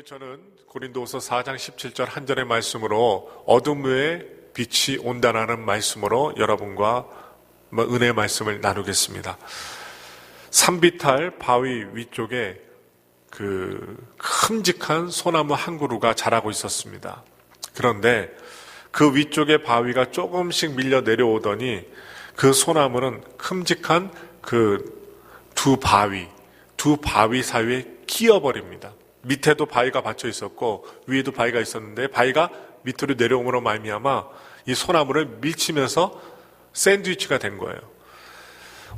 저는 고린도후서 4장 17절 한 절의 말씀으로 어둠 외에 빛이 온다라는 말씀으로 여러분과 은혜의 말씀을 나누겠습니다. 산비탈 바위 위쪽에 그 큼직한 소나무 한 그루가 자라고 있었습니다. 그런데 그 위쪽의 바위가 조금씩 밀려 내려오더니 그 소나무는 큼직한 그 두 바위 사이에 끼어버립니다. 밑에도 바위가 받쳐 있었고 위에도 바위가 있었는데 바위가 밑으로 내려옴으로 말미암아 이 소나무를 밀치면서 샌드위치가 된 거예요.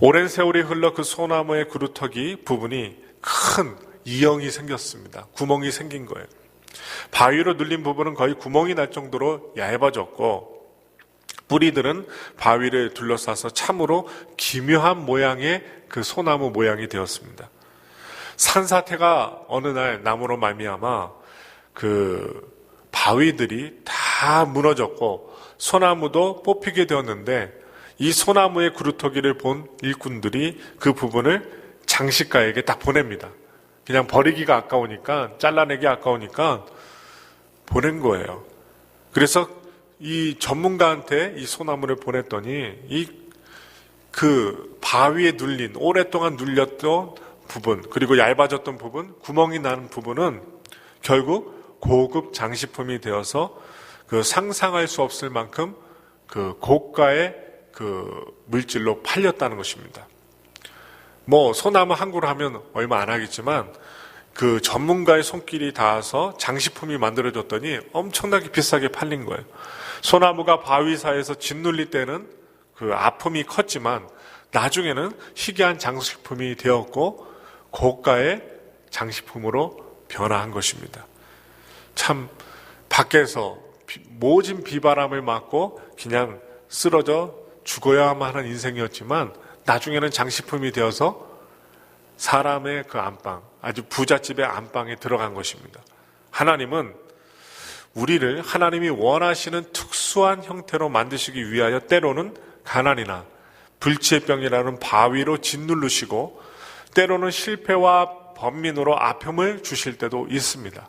오랜 세월이 흘러 그 소나무의 그루터기 부분이 큰 이형이 생겼습니다. 구멍이 생긴 거예요. 바위로 눌린 부분은 거의 구멍이 날 정도로 얇아졌고 뿌리들은 바위를 둘러싸서 참으로 기묘한 모양의 그 소나무 모양이 되었습니다. 산사태가 어느 날 나무로 말미암아 그 바위들이 다 무너졌고 소나무도 뽑히게 되었는데 이 소나무의 그루터기를 본 일꾼들이 그 부분을 장식가에게 딱 보냅니다. 그냥 버리기가 아까우니까, 잘라내기 아까우니까 보낸 거예요. 그래서 이 전문가한테 이 소나무를 보냈더니 그 바위에 눌린, 오랫동안 눌렸던 부분, 그리고 얇아졌던 부분, 구멍이 나는 부분은 결국 고급 장식품이 되어서 그 상상할 수 없을 만큼 그 고가의 그 물질로 팔렸다는 것입니다. 소나무 한 그루 하면 얼마 안 하겠지만 그 전문가의 손길이 닿아서 장식품이 만들어졌더니 엄청나게 비싸게 팔린 거예요. 소나무가 바위 사이에서 짓눌릴 때는 그 아픔이 컸지만 나중에는 희귀한 장식품이 되었고 고가의 장식품으로 변화한 것입니다. 참 밖에서 모진 비바람을 맞고 그냥 쓰러져 죽어야만 하는 인생이었지만 나중에는 장식품이 되어서 사람의 그 안방, 아주 부잣집의 안방에 들어간 것입니다. 하나님은 우리를 하나님이 원하시는 특수한 형태로 만드시기 위하여 때로는 가난이나 불치의 병이라는 바위로 짓누르시고 때로는 실패와 번민으로 아픔을 주실 때도 있습니다.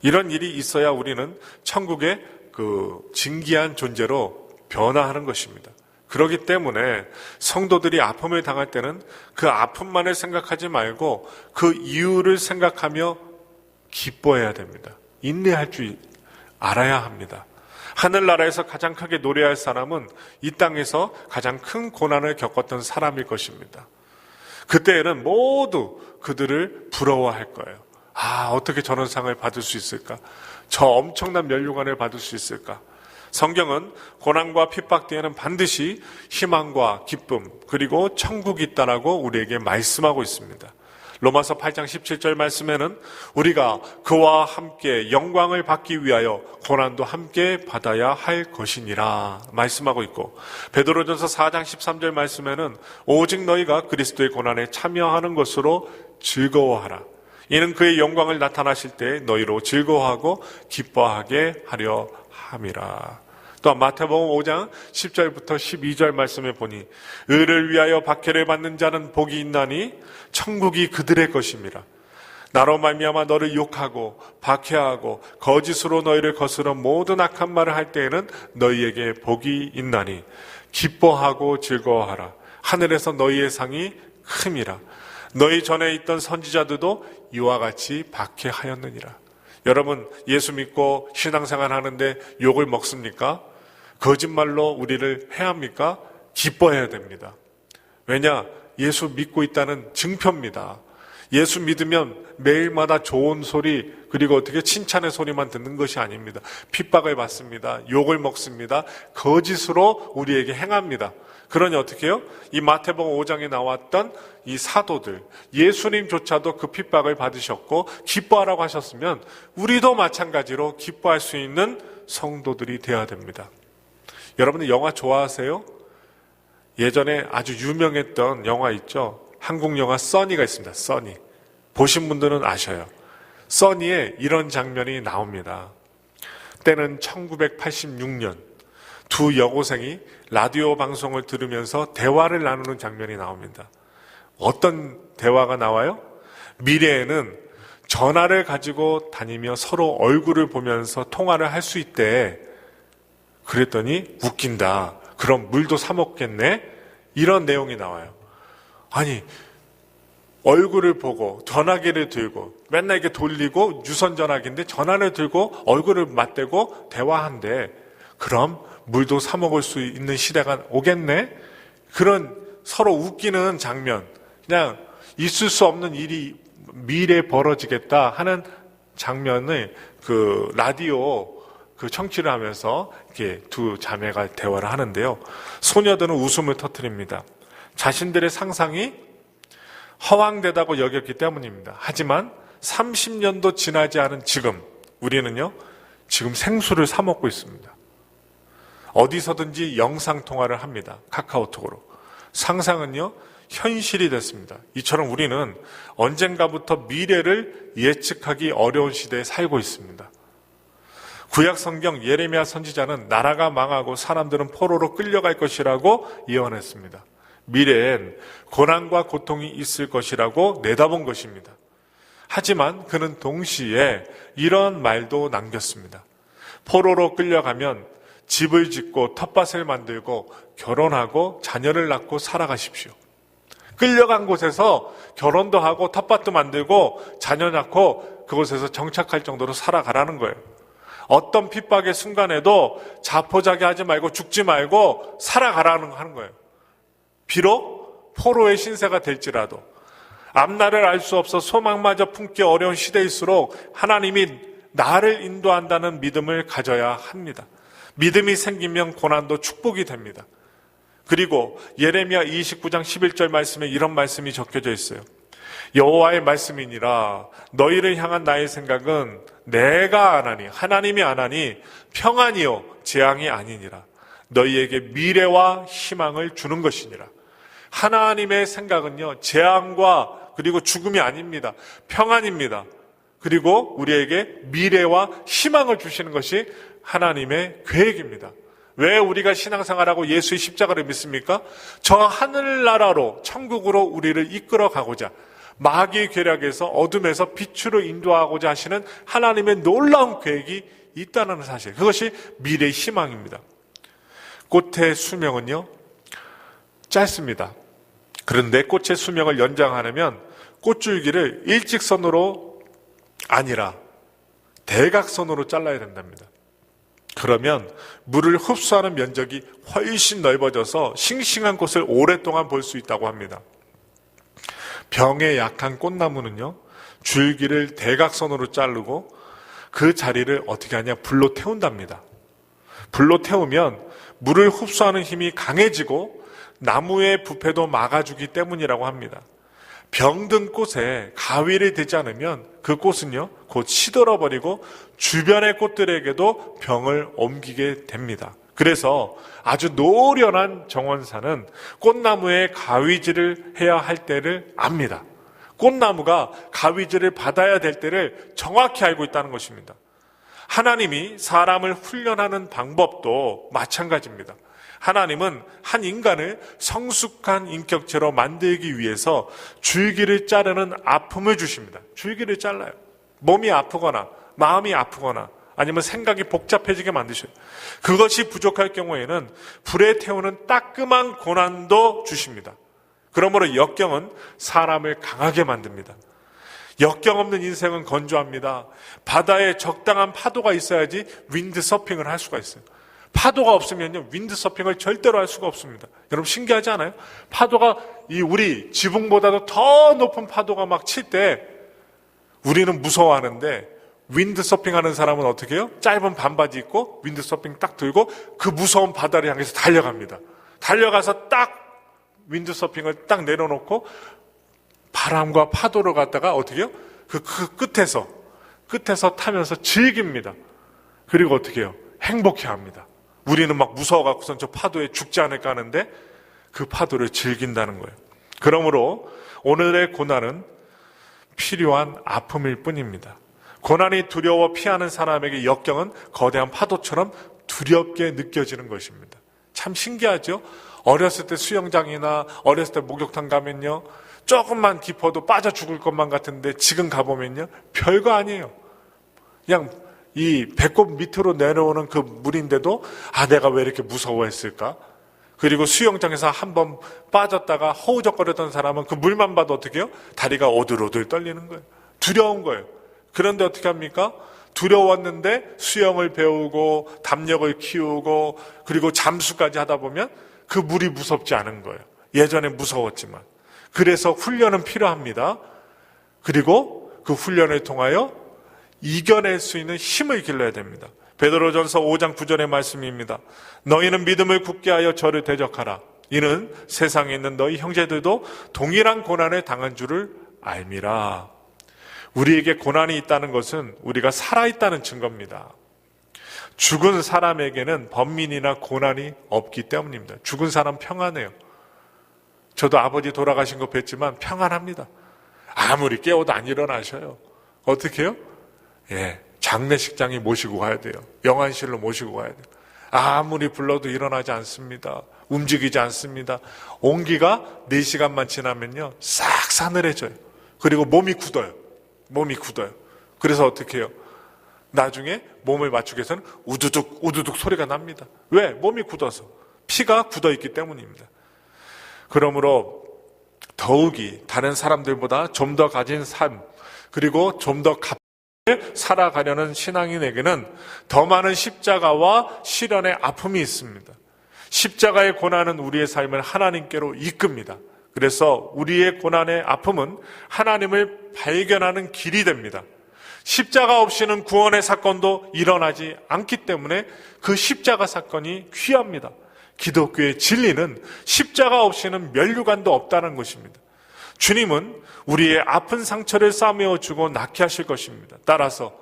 이런 일이 있어야 우리는 천국의 그 진귀한 존재로 변화하는 것입니다. 그렇기 때문에 성도들이 아픔을 당할 때는 그 아픔만을 생각하지 말고 그 이유를 생각하며 기뻐해야 됩니다. 인내할 줄 알아야 합니다. 하늘나라에서 가장 크게 노래할 사람은 이 땅에서 가장 큰 고난을 겪었던 사람일 것입니다. 그때에는 모두 그들을 부러워할 거예요. 어떻게 저런 상을 받을 수 있을까? 저 엄청난 면류관을 받을 수 있을까? 성경은 고난과 핍박 뒤에는 반드시 희망과 기쁨 그리고 천국이 있다라고 우리에게 말씀하고 있습니다. 로마서 8장 17절 말씀에는 우리가 그와 함께 영광을 받기 위하여 고난도 함께 받아야 할 것이니라 말씀하고 있고, 베드로전서 4장 13절 말씀에는 오직 너희가 그리스도의 고난에 참여하는 것으로 즐거워하라. 이는 그의 영광을 나타나실 때 너희로 즐거워하고 기뻐하게 하려 함이라. 또 마태복음 5장 10절부터 12절 말씀에 보니 의를 위하여 박해를 받는 자는 복이 있나니 천국이 그들의 것임이라. 나로 말미암아 너를 욕하고 박해하고 거짓으로 너희를 거스러 모든 악한 말을 할 때에는 너희에게 복이 있나니 기뻐하고 즐거워하라. 하늘에서 너희의 상이 큼이라. 너희 전에 있던 선지자들도 이와 같이 박해하였느니라. 여러분, 예수 믿고 신앙생활 하는데 욕을 먹습니까? 거짓말로 우리를 해합니까? 기뻐해야 됩니다. 왜냐? 예수 믿고 있다는 증표입니다. 예수 믿으면 매일마다 좋은 소리, 그리고 어떻게 칭찬의 소리만 듣는 것이 아닙니다. 핍박을 받습니다. 욕을 먹습니다. 거짓으로 우리에게 행합니다. 그러니 어떻게 해요? 이 마태복음 5장에 나왔던 이 사도들, 예수님조차도 그 핍박을 받으셨고 기뻐하라고 하셨으면 우리도 마찬가지로 기뻐할 수 있는 성도들이 되어야 됩니다. 여러분들 영화 좋아하세요? 예전에 아주 유명했던 영화 있죠? 한국 영화 써니가 있습니다. 써니. 보신 분들은 아셔요. 써니에 이런 장면이 나옵니다. 때는 1986년 두 여고생이 라디오 방송을 들으면서 대화를 나누는 장면이 나옵니다. 어떤 대화가 나와요? 미래에는 전화를 가지고 다니며 서로 얼굴을 보면서 통화를 할 수 있대. 그랬더니 웃긴다. 그럼 물도 사 먹겠네? 이런 내용이 나와요. 아니, 얼굴을 보고 전화기를 들고 맨날 이렇게 돌리고 유선 전화기인데 전화를 들고 얼굴을 맞대고 대화한대. 그럼 물도 사 먹을 수 있는 시대가 오겠네? 그런 서로 웃기는 장면, 그냥 있을 수 없는 일이 미래에 벌어지겠다 하는 장면을 그 라디오 그 청취를 하면서 이렇게 두 자매가 대화를 하는데요. 소녀들은 웃음을 터뜨립니다. 자신들의 상상이 허황되다고 여겼기 때문입니다. 하지만 30년도 지나지 않은 지금 우리는요, 지금 생수를 사 먹고 있습니다. 어디서든지 영상통화를 합니다. 카카오톡으로. 상상은요, 현실이 됐습니다. 이처럼 우리는 언젠가부터 미래를 예측하기 어려운 시대에 살고 있습니다. 구약 성경 예레미야 선지자는 나라가 망하고 사람들은 포로로 끌려갈 것이라고 예언했습니다. 미래엔 고난과 고통이 있을 것이라고 내다본 것입니다. 하지만 그는 동시에 이런 말도 남겼습니다. 포로로 끌려가면 집을 짓고 텃밭을 만들고 결혼하고 자녀를 낳고 살아가십시오. 끌려간 곳에서 결혼도 하고 텃밭도 만들고 자녀 낳고 그곳에서 정착할 정도로 살아가라는 거예요. 어떤 핍박의 순간에도 자포자기하지 말고 죽지 말고 살아가라는 거예요. 비록 포로의 신세가 될지라도 앞날을 알 수 없어 소망마저 품기 어려운 시대일수록 하나님이 나를 인도한다는 믿음을 가져야 합니다. 믿음이 생기면 고난도 축복이 됩니다. 그리고 예레미야 29장 11절 말씀에 이런 말씀이 적혀져 있어요. 여호와의 말씀이니라 너희를 향한 나의 생각은 내가 안 하니 하나님이 안 하니 평안이요 재앙이 아니니라. 너희에게 미래와 희망을 주는 것이니라. 하나님의 생각은요, 재앙과 그리고 죽음이 아닙니다. 평안입니다. 그리고 우리에게 미래와 희망을 주시는 것이 하나님의 계획입니다. 왜 우리가 신앙생활하고 예수의 십자가를 믿습니까? 저 하늘나라로 천국으로 우리를 이끌어 가고자 마귀의 계략에서 어둠에서 빛으로 인도하고자 하시는 하나님의 놀라운 계획이 있다는 사실, 그것이 미래의 희망입니다. 꽃의 수명은요 짧습니다. 그런데 꽃의 수명을 연장하려면 꽃줄기를 일직선으로 아니라 대각선으로 잘라야 된답니다. 그러면 물을 흡수하는 면적이 훨씬 넓어져서 싱싱한 꽃을 오랫동안 볼 수 있다고 합니다. 병에 약한 꽃나무는요, 줄기를 대각선으로 자르고 그 자리를 어떻게 하냐, 불로 태운답니다. 불로 태우면 물을 흡수하는 힘이 강해지고 나무의 부패도 막아주기 때문이라고 합니다. 병든 꽃에 가위를 대지 않으면 그 꽃은요 곧 시들어버리고 주변의 꽃들에게도 병을 옮기게 됩니다. 그래서 아주 노련한 정원사는 꽃나무에 가위질을 해야 할 때를 압니다. 꽃나무가 가위질을 받아야 될 때를 정확히 알고 있다는 것입니다. 하나님이 사람을 훈련하는 방법도 마찬가지입니다. 하나님은 한 인간을 성숙한 인격체로 만들기 위해서 줄기를 자르는 아픔을 주십니다. 줄기를 잘라요. 몸이 아프거나 마음이 아프거나 아니면 생각이 복잡해지게 만드셔요. 그것이 부족할 경우에는 불에 태우는 따끔한 고난도 주십니다. 그러므로 역경은 사람을 강하게 만듭니다. 역경 없는 인생은 건조합니다. 바다에 적당한 파도가 있어야지 윈드서핑을 할 수가 있어요. 파도가 없으면요 윈드서핑을 절대로 할 수가 없습니다. 여러분 신기하지 않아요? 파도가 우리 지붕보다도 더 높은 파도가 막 칠 때 우리는 무서워하는데 윈드서핑 하는 사람은 어떻게 해요? 짧은 반바지 입고 윈드서핑 딱 들고 그 무서운 바다를 향해서 달려갑니다. 달려가서 딱 윈드서핑을 딱 내려놓고 바람과 파도를 갖다가 어떻게 해요? 그 끝에서 타면서 즐깁니다. 그리고 어떻게 해요? 행복해합니다. 우리는 막 무서워갖고선 저 파도에 죽지 않을까 하는데 그 파도를 즐긴다는 거예요. 그러므로 오늘의 고난은 필요한 아픔일 뿐입니다. 고난이 두려워 피하는 사람에게 역경은 거대한 파도처럼 두렵게 느껴지는 것입니다. 참 신기하죠? 어렸을 때 수영장이나 어렸을 때 목욕탕 가면요 조금만 깊어도 빠져 죽을 것만 같은데 지금 가보면요, 별거 아니에요. 그냥 이 배꼽 밑으로 내려오는 그 물인데도 내가 왜 이렇게 무서워했을까? 그리고 수영장에서 한번 빠졌다가 허우적거렸던 사람은 그 물만 봐도 어떻게 해요? 다리가 오들오들 떨리는 거예요. 두려운 거예요. 그런데 어떻게 합니까? 두려웠는데 수영을 배우고 담력을 키우고 그리고 잠수까지 하다 보면 그 물이 무섭지 않은 거예요. 예전에 무서웠지만. 그래서 훈련은 필요합니다. 그리고 그 훈련을 통하여 이겨낼 수 있는 힘을 길러야 됩니다. 베드로전서 5장 9절의 말씀입니다. 너희는 믿음을 굳게 하여 저를 대적하라. 이는 세상에 있는 너희 형제들도 동일한 고난을 당한 줄을 알미라. 우리에게 고난이 있다는 것은 우리가 살아있다는 증거입니다. 죽은 사람에게는 번민이나 고난이 없기 때문입니다. 죽은 사람 평안해요. 저도 아버지 돌아가신 거 뵀지만 평안합니다. 아무리 깨워도 안 일어나셔요. 어떻게 해요? 장례식장에 모시고 가야 돼요. 영안실로 모시고 가야 돼요. 아무리 불러도 일어나지 않습니다. 움직이지 않습니다. 온기가 4시간만 지나면요, 싹 싸늘해져요. 그리고 몸이 굳어요. 그래서 어떻게 해요? 나중에 몸을 맞추기 위해서는 우두둑 소리가 납니다. 왜? 몸이 굳어서. 피가 굳어있기 때문입니다. 그러므로 더욱이 다른 사람들보다 좀 더 가진 삶, 그리고 좀 더 살아가려는 신앙인에게는 더 많은 십자가와 시련의 아픔이 있습니다. 십자가의 고난은 우리의 삶을 하나님께로 이끕니다. 그래서 우리의 고난의 아픔은 하나님을 발견하는 길이 됩니다. 십자가 없이는 구원의 사건도 일어나지 않기 때문에 그 십자가 사건이 귀합니다. 기독교의 진리는 십자가 없이는 면류관도 없다는 것입니다. 주님은 우리의 아픈 상처를 싸매어 주고 낫게 하실 것입니다. 따라서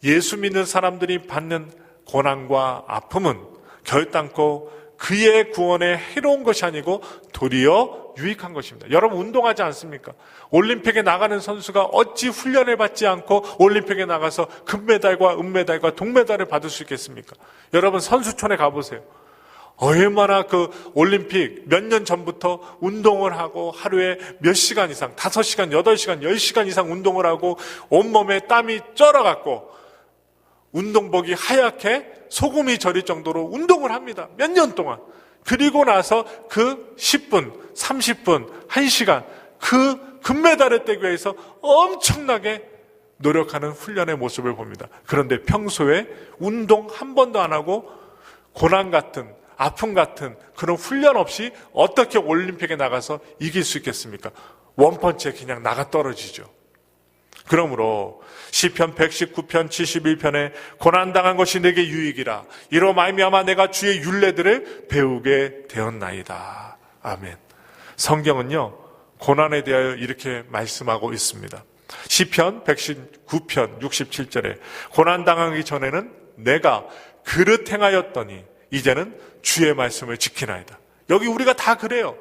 예수 믿는 사람들이 받는 고난과 아픔은 결단코 그의 구원에 해로운 것이 아니고 도리어 유익한 것입니다. 여러분 운동하지 않습니까? 올림픽에 나가는 선수가 어찌 훈련을 받지 않고 올림픽에 나가서 금메달과 은메달과 동메달을 받을 수 있겠습니까? 여러분 선수촌에 가보세요. 얼마나 그 올림픽 몇 년 전부터 운동을 하고 하루에 몇 시간 이상, 5시간, 8시간, 10시간 이상 운동을 하고 온몸에 땀이 쩔어갖고 운동복이 하얗게 소금이 절일 정도로 운동을 합니다. 몇 년 동안. 그리고 나서 그 10분, 30분, 1시간 그 금메달을 떼기 위해서 엄청나게 노력하는 훈련의 모습을 봅니다. 그런데 평소에 운동 한 번도 안 하고 고난 같은 아픔 같은 그런 훈련 없이 어떻게 올림픽에 나가서 이길 수 있겠습니까? 원펀치에 그냥 나가 떨어지죠. 그러므로 시편 119편 71편에 고난당한 것이 내게 유익이라 이로 말미암아 내가 주의 율례들을 배우게 되었나이다. 아멘. 성경은요 고난에 대하여 이렇게 말씀하고 있습니다. 시편 119편 67절에 고난당하기 전에는 내가 그릇 행하였더니 이제는 주의 말씀을 지키나이다. 여기 우리가 다 그래요.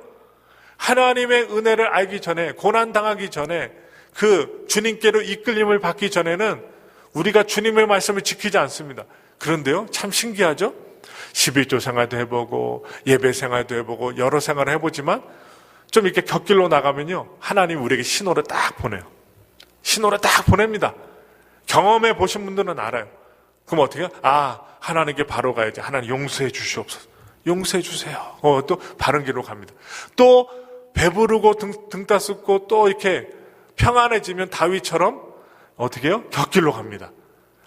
하나님의 은혜를 알기 전에, 고난당하기 전에, 그 주님께로 이끌림을 받기 전에는 우리가 주님의 말씀을 지키지 않습니다. 그런데요, 참 신기하죠? 11조 생활도 해보고 예배 생활도 해보고 여러 생활을 해보지만 좀 이렇게 곁길로 나가면요, 하나님 우리에게 신호를 딱 보내요. 신호를 딱 보냅니다. 경험해 보신 분들은 알아요. 그럼 어떻게 해요? 하나님께 바로 가야지. 하나님 용서해 주시옵소서. 용서해 주세요. 또 바른 길로 갑니다. 또 배부르고 등 따숩고 또 이렇게 평안해지면 다윗처럼 어떻게 해요? 곁길로 갑니다.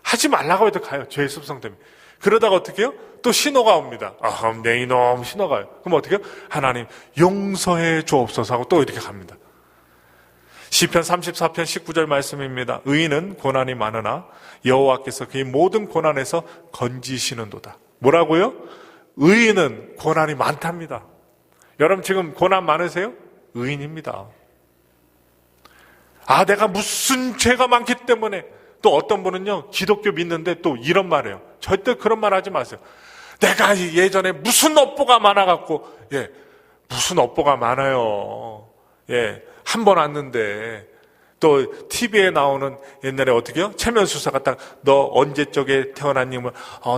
하지 말라고 해도 가요. 죄의 습성 때문에. 그러다가 어떻게 해요? 또 신호가 옵니다. 내 이놈 신호가 와요. 그럼 어떻게 해요? 하나님 용서해 주옵소서 하고 또 이렇게 갑니다. 시편 34편 19절 말씀입니다. 의인은 고난이 많으나 여호와께서 그의 모든 고난에서 건지시는도다. 뭐라고요? 의인은 고난이 많답니다. 여러분 지금 고난 많으세요? 의인입니다. 내가 무슨 죄가 많기 때문에. 또 어떤 분은요 기독교 믿는데 또 이런 말이에요. 절대 그런 말 하지 마세요. 내가 예전에 무슨 업보가 많아갖고. 무슨 업보가 많아요. 한 번 왔는데 또 TV에 나오는 옛날에 어떻게 해요? 체면수사가 딱 너 언제 쪽에 태어났니?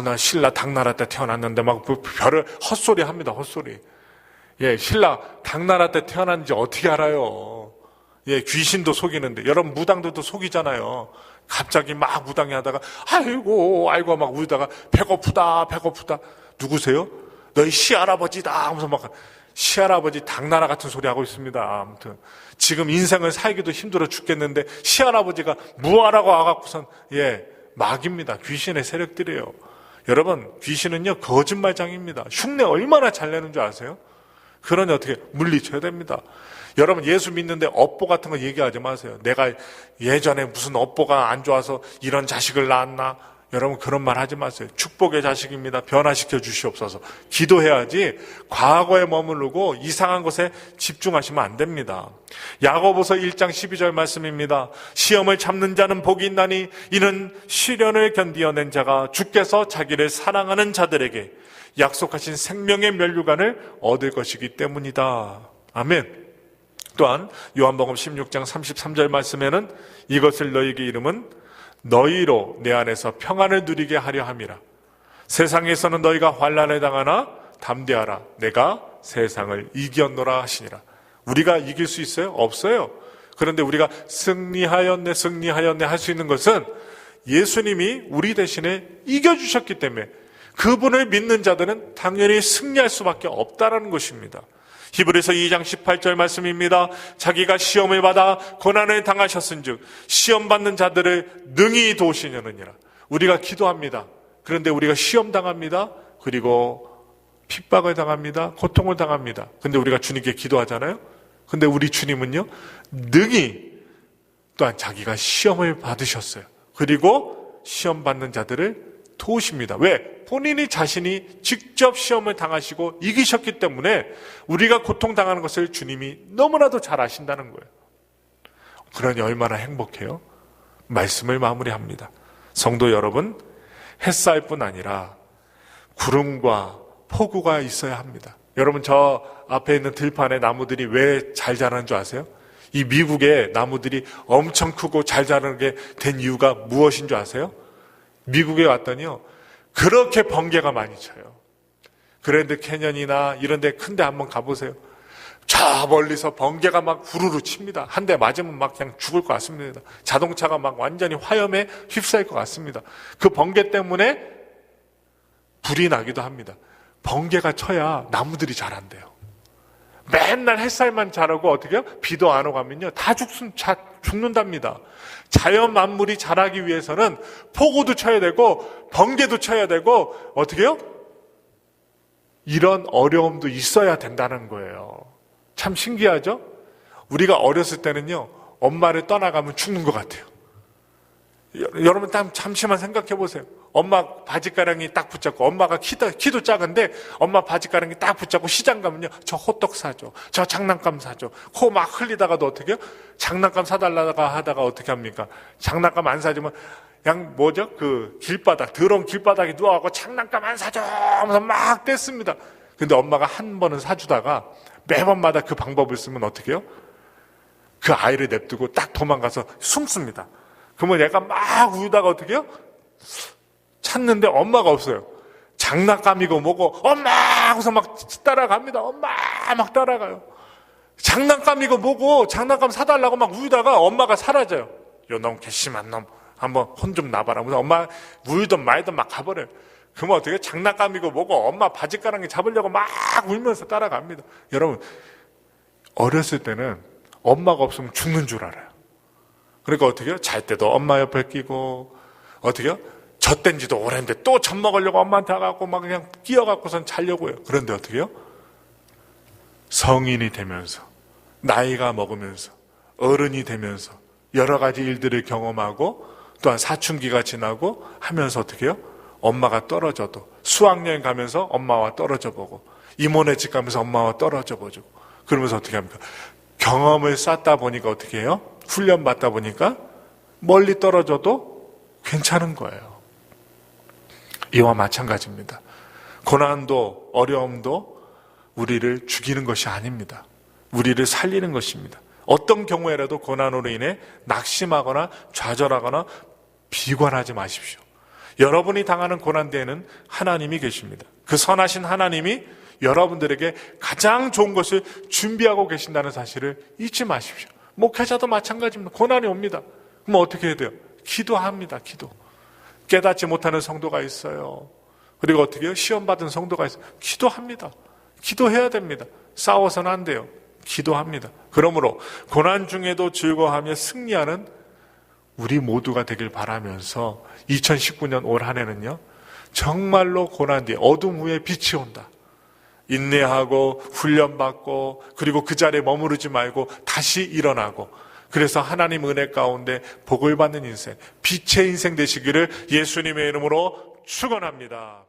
나 신라 당나라 때 태어났는데 막 별을 헛소리 합니다. 헛소리. 신라 당나라 때 태어났는지 어떻게 알아요? 예, 귀신도 속이는데, 여러분 무당들도 속이잖아요. 갑자기 막 무당이 하다가 아이고 막 울다가 배고프다. 누구세요? 너희 시할아버지다 하면서 막 시할아버지 당나라 같은 소리 하고 있습니다. 아무튼 지금 인생을 살기도 힘들어 죽겠는데 시할아버지가 무하라고 와갖고선 막입니다. 귀신의 세력들이에요. 여러분 귀신은요 거짓말장입니다. 흉내 얼마나 잘 내는 줄 아세요? 그러니 어떻게 물리쳐야 됩니다. 여러분 예수 믿는데 업보 같은 거 얘기하지 마세요. 내가 예전에 무슨 업보가 안 좋아서 이런 자식을 낳았나? 여러분 그런 말 하지 마세요. 축복의 자식입니다. 변화시켜 주시옵소서. 기도해야지 과거에 머무르고 이상한 것에 집중하시면 안 됩니다. 야고보서 1장 12절 말씀입니다. 시험을 참는 자는 복이 있나니 이는 시련을 견디어낸 자가 주께서 자기를 사랑하는 자들에게 약속하신 생명의 면류관을 얻을 것이기 때문이다. 아멘. 또한 요한복음 16장 33절 말씀에는 이것을 너희에게 이름은 너희로 내 안에서 평안을 누리게 하려 함이라. 세상에서는 너희가 환난을 당하나 담대하라. 내가 세상을 이겼노라 하시니라. 우리가 이길 수 있어요? 없어요. 그런데 우리가 승리하였네 할 수 있는 것은 예수님이 우리 대신에 이겨주셨기 때문에 그분을 믿는 자들은 당연히 승리할 수밖에 없다라는 것입니다. 히브리서 2장 18절 말씀입니다. 자기가 시험을 받아 고난을 당하셨은즉 시험 받는 자들을 능히 도우시려느니라. 우리가 기도합니다. 그런데 우리가 시험 당합니다. 그리고 핍박을 당합니다. 고통을 당합니다. 근데 우리가 주님께 기도하잖아요. 근데 우리 주님은요 능히 또한 자기가 시험을 받으셨어요. 그리고 시험 받는 자들을 도우십니다. 왜? 본인이 자신이 직접 시험을 당하시고 이기셨기 때문에 우리가 고통당하는 것을 주님이 너무나도 잘 아신다는 거예요. 그러니 얼마나 행복해요? 말씀을 마무리합니다. 성도 여러분, 햇살뿐 아니라 구름과 폭우가 있어야 합니다. 여러분 저 앞에 있는 들판에 나무들이 왜 잘 자라는 줄 아세요? 이 미국의 나무들이 엄청 크고 잘 자라게 된 이유가 무엇인 줄 아세요? 미국에 왔더니요 그렇게 번개가 많이 쳐요. 그랜드 캐년이나 이런 데 큰데 한번 가보세요. 저 멀리서 번개가 막 후루루 칩니다. 한 대 맞으면 막 그냥 죽을 것 같습니다. 자동차가 막 완전히 화염에 휩싸일 것 같습니다. 그 번개 때문에 불이 나기도 합니다. 번개가 쳐야 나무들이 자란대요. 맨날 햇살만 자라고 어떻게 해요? 비도 안 오고 하면요 다 죽는답니다. 자연 만물이 자라기 위해서는 폭우도 쳐야 되고 번개도 쳐야 되고 어떻게 해요? 이런 어려움도 있어야 된다는 거예요. 참 신기하죠? 우리가 어렸을 때는요 엄마를 떠나가면 죽는 것 같아요. 여러분 잠시만 생각해 보세요. 엄마 바지가랑이 딱 붙잡고 엄마가 키도 작은데 엄마 바지가랑이 딱 붙잡고 시장 가면요 저 호떡 사줘, 저 장난감 사줘. 코 막 흘리다가도 어떻게 해요? 장난감 사달라가 하다가 어떻게 합니까? 장난감 안 사주면 그냥 그 길바닥 더러운 길바닥에 누워갖고 장난감 안 사줘 하면서 막 뗐습니다. 근데 엄마가 한 번은 사주다가 매번마다 그 방법을 쓰면 어떻게 해요? 그 아이를 냅두고 딱 도망가서 숨습니다. 그러면 얘가 막 울다가 어떻게 해요? 찾는데 엄마가 없어요. 장난감이고 뭐고 엄마 하고서 막 따라갑니다. 엄마 막 따라가요. 장난감이고 뭐고 장난감 사달라고 막 울다가 엄마가 사라져요. 요놈 괘씸한 놈 한번 혼 좀 나봐라. 그래서 엄마 울든 말든 막 가버려요. 그러면 어떻게 해요? 장난감이고 뭐고 엄마 바지가랑이 잡으려고 막 울면서 따라갑니다. 여러분 어렸을 때는 엄마가 없으면 죽는 줄 알아요. 그러니까 어떻게 해요? 잘 때도 엄마 옆에 끼고 어떻게 해요? 젖된 지도 오랜데 또 젖 먹으려고 엄마한테 가고 막 그냥 끼어갖고선 자려고 해요. 그런데 어떻게 해요? 성인이 되면서 나이가 먹으면서 어른이 되면서 여러 가지 일들을 경험하고 또한 사춘기가 지나고 하면서 어떻게 해요? 엄마가 떨어져도 수학여행 가면서 엄마와 떨어져 보고 이모네 집 가면서 엄마와 떨어져 보고 그러면서 어떻게 합니까? 경험을 쌓다 보니까 어떻게 해요? 훈련 받다 보니까 멀리 떨어져도 괜찮은 거예요. 이와 마찬가지입니다. 고난도 어려움도 우리를 죽이는 것이 아닙니다. 우리를 살리는 것입니다. 어떤 경우에라도 고난으로 인해 낙심하거나 좌절하거나 비관하지 마십시오. 여러분이 당하는 고난대에는 하나님이 계십니다. 그 선하신 하나님이 여러분들에게 가장 좋은 것을 준비하고 계신다는 사실을 잊지 마십시오. 목회자도 마찬가지입니다. 고난이 옵니다. 그럼 어떻게 해야 돼요? 기도합니다. 기도. 깨닫지 못하는 성도가 있어요. 그리고 어떻게 해요? 시험 받은 성도가 있어요. 기도합니다. 기도해야 됩니다. 싸워서는 안 돼요. 기도합니다. 그러므로 고난 중에도 즐거워하며 승리하는 우리 모두가 되길 바라면서 2019년 올 한 해는요, 정말로 고난 뒤에 어둠 후에 빛이 온다. 인내하고 훈련받고 그리고 그 자리에 머무르지 말고 다시 일어나고, 그래서 하나님 은혜 가운데 복을 받는 인생, 빛의 인생 되시기를 예수님의 이름으로 축원합니다.